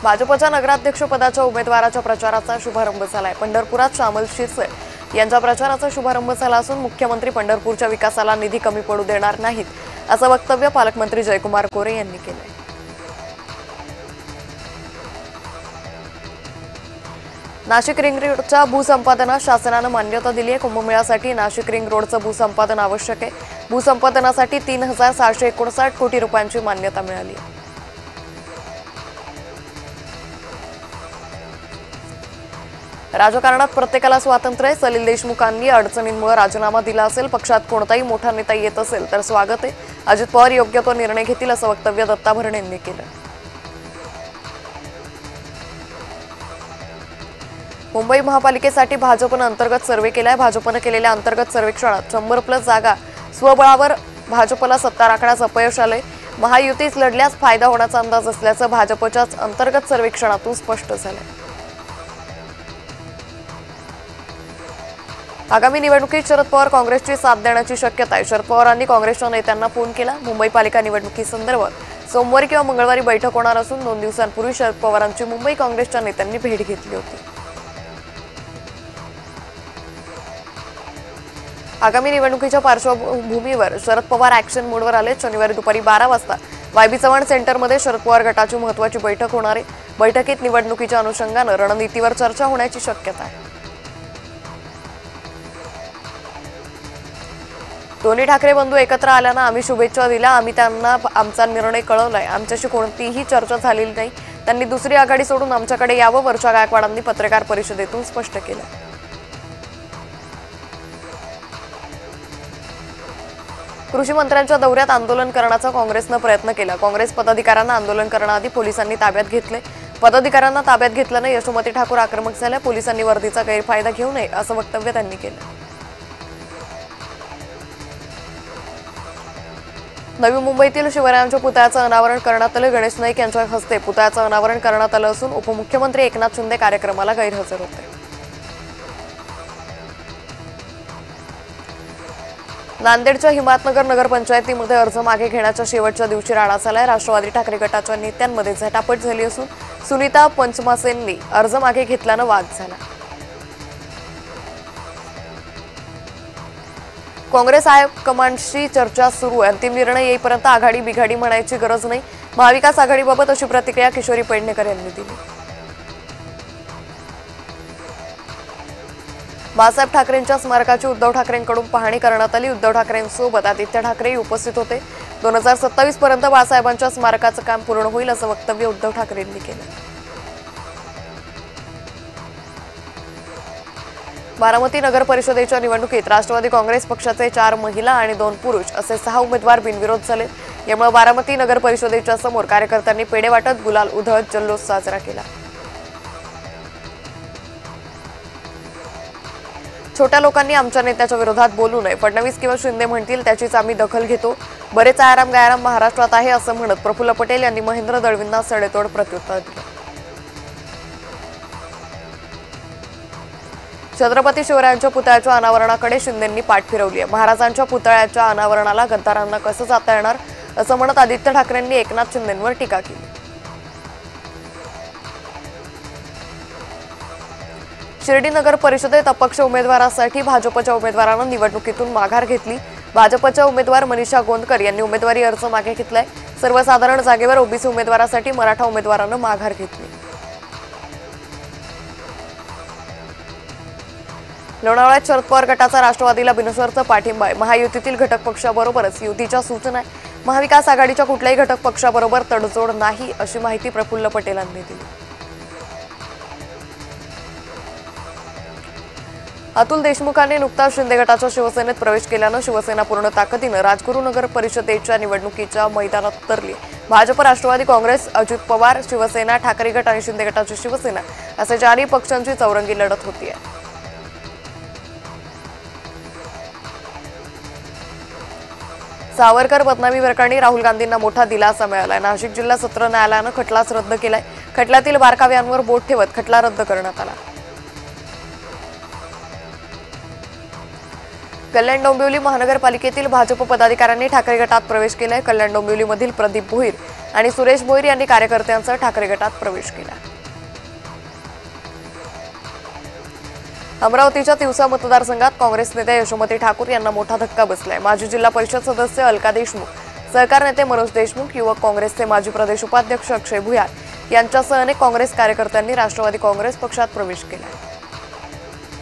भाजपच्या नगराध्यक्षपदाच्या उमेदवाराच्या प्रचाराचा शुभारंभ झालाय। पंढरपुरात श्यामल शिरसे यांच्या प्रचाराचा शुभारंभ झाला असून मुख्यमंत्री पंढरपूरच्या विकासाला निधी कमी पडू देणार नाहीत असं वक्तव्य पालकमंत्री जयकुमार कोरे यांनी केलंय। नाशिक रिंग रोडच्या भूसंपादनास शासनाने मान्यता दिली आहे। कुंभमेळ्यासाठी नाशिक रिंग रोडचं भूसंपादन आवश्यक आहे। भूसंपादनासाठी 3659 कोटी रुपयांची मान्यता मिळाली आहे। राजकारणात प्रत्येकाला स्वातंत्र्य आहे। सलील देशमुखांनी अडचणींमुळे राजीनामा दिला असेल, पक्षात कोणताही मोठा नेता येत असेल तर स्वागत आहे। अजित पवार योग्य तो निर्णय घेतील असं वक्तव्य दत्ता भरणे यांनी केलं। मुंबई महापालिकेसाठी भाजपने अंतर्गत सर्वे केलाय। भाजपने केलेल्या अंतर्गत सर्वेक्षणात 100+ जागा स्वबळावर भाजपला सत्ता राखण्यास अपयश आले। महायुतीच लढल्यास फायदा होण्याचा अंदाज असल्याचं भाजपच्याच अंतर्गत सर्वेक्षणातून स्पष्ट झालंय। आगामी निवडणुकीत शरद पवार काँग्रेसची साथ देण्याची शक्यता आहे। शरद पवारांनी काँग्रेसच्या नेत्यांना फोन केला। मुंबई पालिका निवडणुकीसंदर्भात सोमवारी किंवा मंगळवारी बैठक होणार असून 2 दिवसांपूर्वी शरद पवारांची मुंबई काँग्रेसच्या नेत्यांनी भेट घेतली होती। आगामी निवडणुकीच्या पार्श्वभूमीवर शरद पवार ॲक्शन मोडवर आले। शनिवारी दुपारी 12 वाजता वायबी चव्हाण सेंटरमध्ये शरद पवार गटाची महत्त्वाची बैठक होणार आहे। बैठकीत निवडणुकीच्या अनुषंगाने रणनीतीवर चर्चा होण्याची शक्यता आहे। दोन्ही ठाकरे बंधू एकत्र आल्यानं आम्ही शुभेच्छा दिल्या। आम्ही त्यांना आमचा निर्णय कळवलाय। आमच्याशी कोणतीही चर्चा झालेली नाही। त्यांनी दुसरी आघाडी सोडून आमच्याकडे यावं, वर्षा गायकवाडांनी पत्रकार परिषदेतून स्पष्ट केलं। कृषी मंत्र्यांच्या दौऱ्यात आंदोलन करण्याचा काँग्रेसनं प्रयत्न केला। काँग्रेस पदाधिकाऱ्यांना आंदोलन करण्याआधी पोलिसांनी ताब्यात घेतले। पदाधिकाऱ्यांना ताब्यात घेतल्यानं यशोमती ठाकूर आक्रमक झाल्या। पोलिसांनी वर्दीचा गैरफायदा घेऊ नये असं वक्तव्य त्यांनी केलं। नवी मुंबईतील शिवरायांच्या पुतळ्याचं अनावरण करण्यात आलं। गणेश नाईक यांच्या हस्ते पुतळ्याचं अनावरण करण्यात आलं असून उपमुख्यमंत्री एकनाथ शिंदे कार्यक्रमाला गैरहजर होते। नांदेडच्या हिमायतनगर नगरपंचायतीमध्ये अर्ज मागे घेण्याच्या शेवटच्या दिवशी राडा झालाय। राष्ट्रवादी ठाकरे गटाच्या नेत्यांमध्ये झटापट झाली असून सुनीता पंचमासेंनी अर्ज मागे घेतल्यानं वाद झाला। काँग्रेस हायकमांडशी चर्चा सुरू आहे। अंतिम निर्णय येईपर्यंत आघाडी बिघाडी म्हणायची गरज नाही। महाविकास आघाडीबाबत अशी प्रतिक्रिया किशोरी पेडणेकर यांनी दिली। बाळासाहेब ठाकरेंच्या स्मारकाची उद्धव ठाकरेंकडून पाहणी करण्यात आली। उद्धव ठाकरेंसोबत आदित्य ठाकरेही उपस्थित होते। 2027 पर्यंत बाळासाहेबांच्या स्मारकाचं काम पूर्ण होईल असं वक्तव्य उद्धव ठाकरेंनी केलं। बारामती नगर परिषदेच्या निवडणुकीत राष्ट्रवादी काँग्रेस पक्षाचे 4 महिला आणि 2 पुरुष असे 6 उमेदवार बिनविरोध झाले। यामुळे बारामती नगर परिषदेच्या समोर कार्यकर्त्यांनी पेढे वाटत, गुलाल उधळत जल्लोष साजरा केला। छोट्या लोकांनी आमच्या नेत्याच्या विरोधात बोलू नये। फडणवीस किंवा शिंदे म्हणतील त्याचीच आम्ही दखल घेतो। बरेच आराम गायराम महाराष्ट्रात आहे असं म्हणत प्रफुल्ल पटेल यांनी महेंद्र दळवींना सडेतोड प्रत्युत्तर दिलं। छत्रपती शिवरायांच्या पुतळ्याच्या अनावरणाकडे शिंदेंनी पाठ फिरवली आहे। महाराजांच्या पुतळ्याच्या अनावरणाला गद्दारांना कसं जाता येणार असं म्हणत आदित्य ठाकरेंनी एकनाथ शिंदेंवर टीका केली। शिर्डी नगर परिषदेत अपक्ष उमेदवारासाठी भाजपच्या उमेदवारांना निवडणुकीतून माघार घेतली। भाजपच्या उमेदवार मनीषा गोंदकर यांनी उमेदवारी अर्ज मागे घेतलाय। सर्वसाधारण जागेवर ओबीसी उमेदवारासाठी मराठा उमेदवारांना माघार घेतली। लोणावळ्यात शरद पवार गटाचा राष्ट्रवादीला बिनशर्त पाठिंबा आहे। महायुतीतील घटक पक्षाबरोबरच युतीच्या सूचना आहे। महाविकास आघाडीच्या कुठल्याही घटक पक्षाबरोबर तडजोड नाही अशी माहिती प्रफुल्ल पटेल यांनी दिली। अतुल देशमुखांनी नुकताच शिंदे गटाच्या शिवसेनेत प्रवेश केल्यानं शिवसेना पूर्ण ताकदीनं राजगुरुनगर परिषदेच्या निवडणुकीच्या मैदानात उतरली। भाजप, राष्ट्रवादी काँग्रेस, अजित पवार, शिवसेना, ठाकरे गट आणि शिंदे गटाची शिवसेना असे 4 पक्षांची चौरंगी लढत होतीये। सावरकर बदनामी प्रकरणी राहुल गांधींना मोठा दिलासा मिळालाय। नाशिक जिल्हा सत्र न्यायालयानं खटलाच रद्द केलाय। खटल्यातील बारकाव्यांवर बोट ठेवत खटला रद्द करण्यात आला। कल्याण डोंबिवली महानगरपालिकेतील भाजप पदाधिकाऱ्यांनी ठाकरे गटात प्रवेश केलाय। कल्याण डोंबिवलीमधील प्रदीप भोईर आणि सुरेश भोईर यांनी कार्यकर्त्यांसह ठाकरे गटात प्रवेश केला। अमरावतीच्या तिवसा मतदारसंघात काँग्रेस नेते यशोमती ठाकूर यांना मोठा धक्का बसलाय। माजी जिल्हा परिषद सदस्य अलका देशमुख, सहकार नेते मनोज देशमुख, युवक काँग्रेसचे माजी प्रदेश उपाध्यक्ष अक्षय भुयार यांच्यासह अनेक काँग्रेस कार्यकर्त्यांनी राष्ट्रवादी काँग्रेस पक्षात प्रवेश केला।